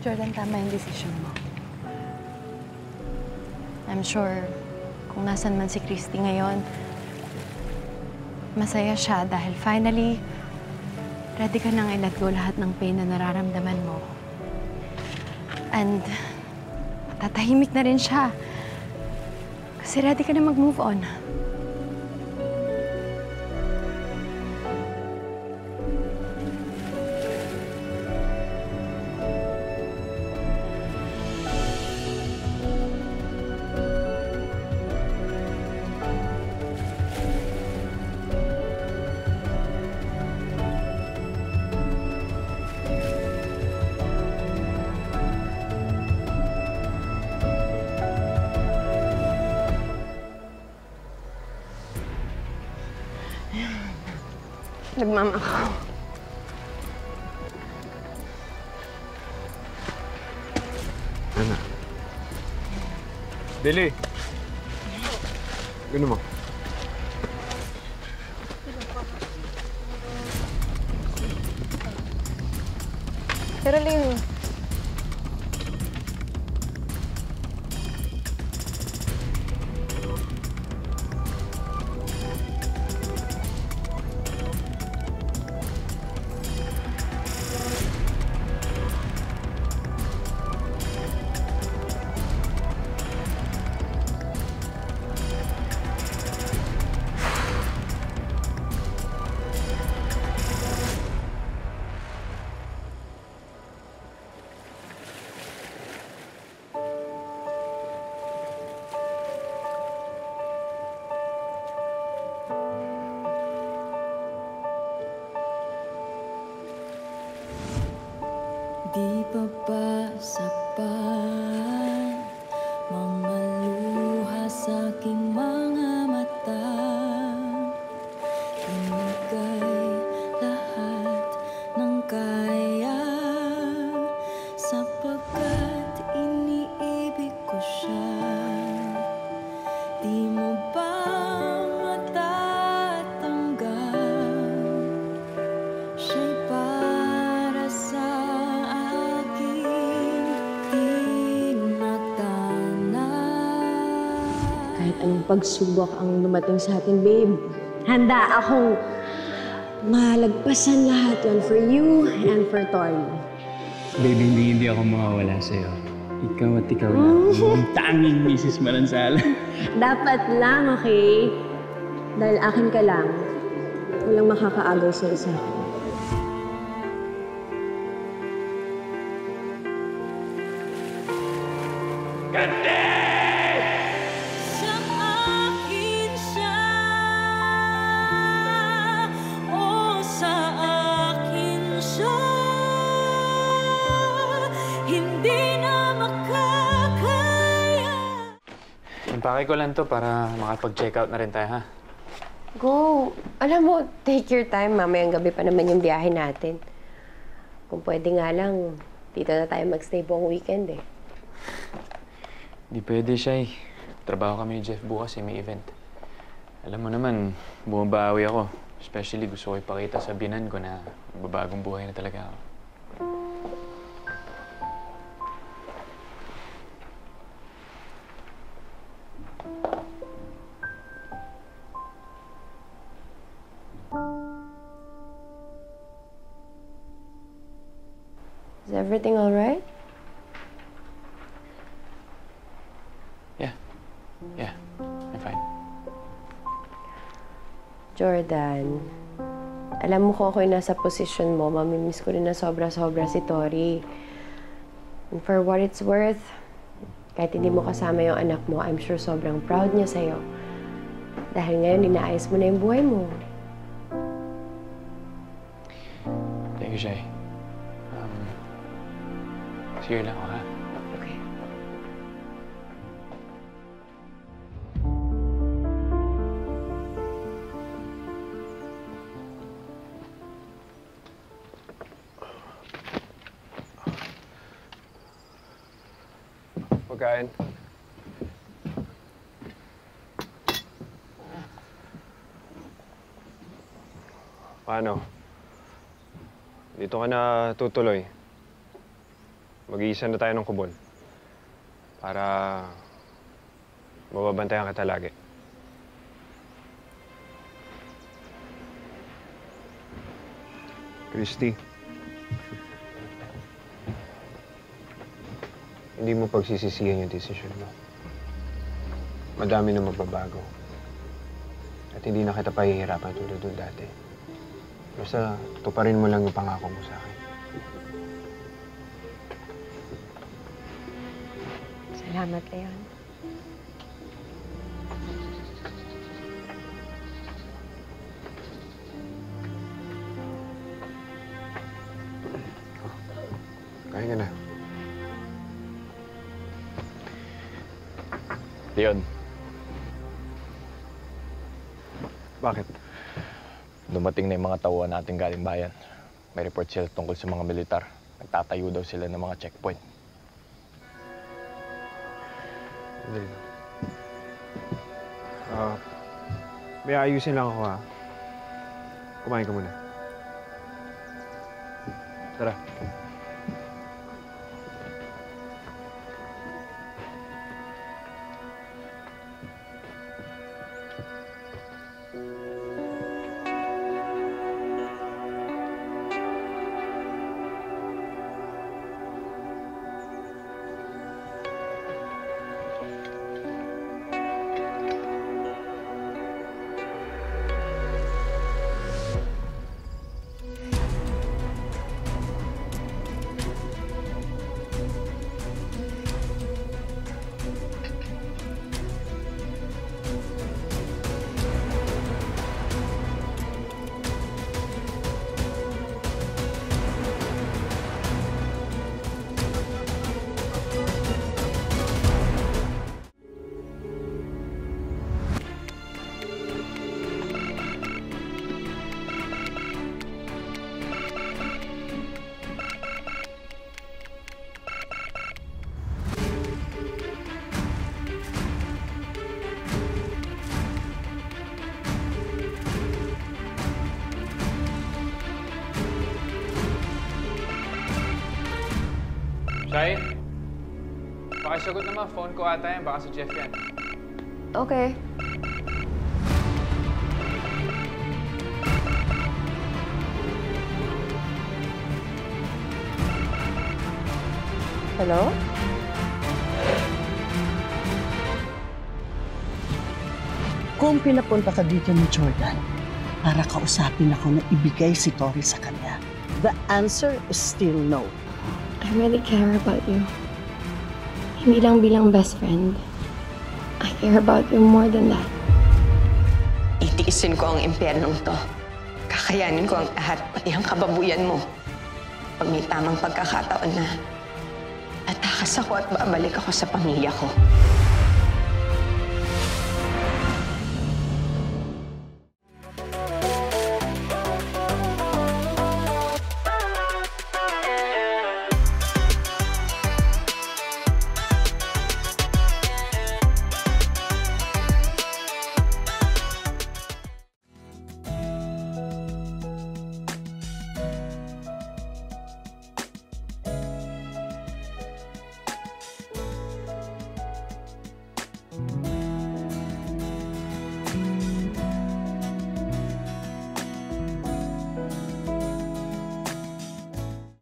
Jordan, tama yung desisyon mo. I'm sure kung nasan man si Christy ngayon, masaya siya dahil finally, ready ka nang i-let go lahat ng pain na nararamdaman mo. And tatahimik na rin siya. Kasi ready ka na mag-move on. Nagmamakaw. Ano? Dili! Gano mo? Pero Lynn, di pa ba sapat mga luha sa aking mga mata? Ibigay lahat ng kaya sapagkat iniibig ko siya. Di mo ba matatanggap? Siya'y para sa kahit anong pagsubok ang dumating sa atin, babe, handa akong malagpasan lahat yun for you and for Tori. Baby, hindi ako mawawala sa'yo. Ikaw at ikaw lang. Ang tanging Mrs. Maransala. Dapat lang, okay? Dahil akin ka lang, walang makakaagaw sa isa. Impake ko lang to para makapag-check out na rin tayo, ha? go. Alam mo, take your time. Mamayang gabi pa naman yung biyahe natin. Kung pwede nga lang, dito na tayo magstay buong weekend eh. Di pwede, Shai. Trabaho kami ni Jeff bukas, may event. Alam mo naman, bumabawi ako. Especially gusto ko ipakita sa binan ko na babagong buhay na talaga ako. Is everything all right? Yeah, I'm fine. Jordan, alam mo ko ako'y nasa posisyon mo, mamimiss ko rin na sobra-sobra si Tori. And for what it's worth, kahit hindi mo kasama yung anak mo, I'm sure sobrang proud niya sa'yo. Dahil ngayon, inaayos mo na yung buhay mo. Thank you, Shai. Sige lang ako, ha? Okay. Pagkain. Paano? Dito ka na tutuloy? mag-iisa na tayo ng kubon. Para mababantayan kita lagi. Christy, hindi mo pagsisisihan yung desisyon mo. Madami na magbabago. At hindi na kita pahihirapan tulad ng dati. Basta tuparin mo lang yung pangako mo sa akin. Salamat, Leon. Kain ka na. Leon, Bakit? dumating na yung mga tauhan natin galing bayan. May report sila tungkol sa mga militar. Nagtatayo daw sila ng mga checkpoint. Dali lang. May ayusin lang ako, ha? Kumain ka muna. Tara. Shai? Pakisagot naman. Phone ko ata yan. Baka si Jeff yan. Okay. Hello? Kung pinapunta ka dito ni Jordan para kausapin ako na ibigay si Tori sa kanya, the answer is still no. I really care about you. Hindi lang bilang best friend. I care about you more than that. Itiisin ko ang impyernong to. Kakayanin ko ang lahat, pati ang kababuyan mo. Pag may tamang pagkakataon na, tatakas ako at babalik ako sa pamilya ko.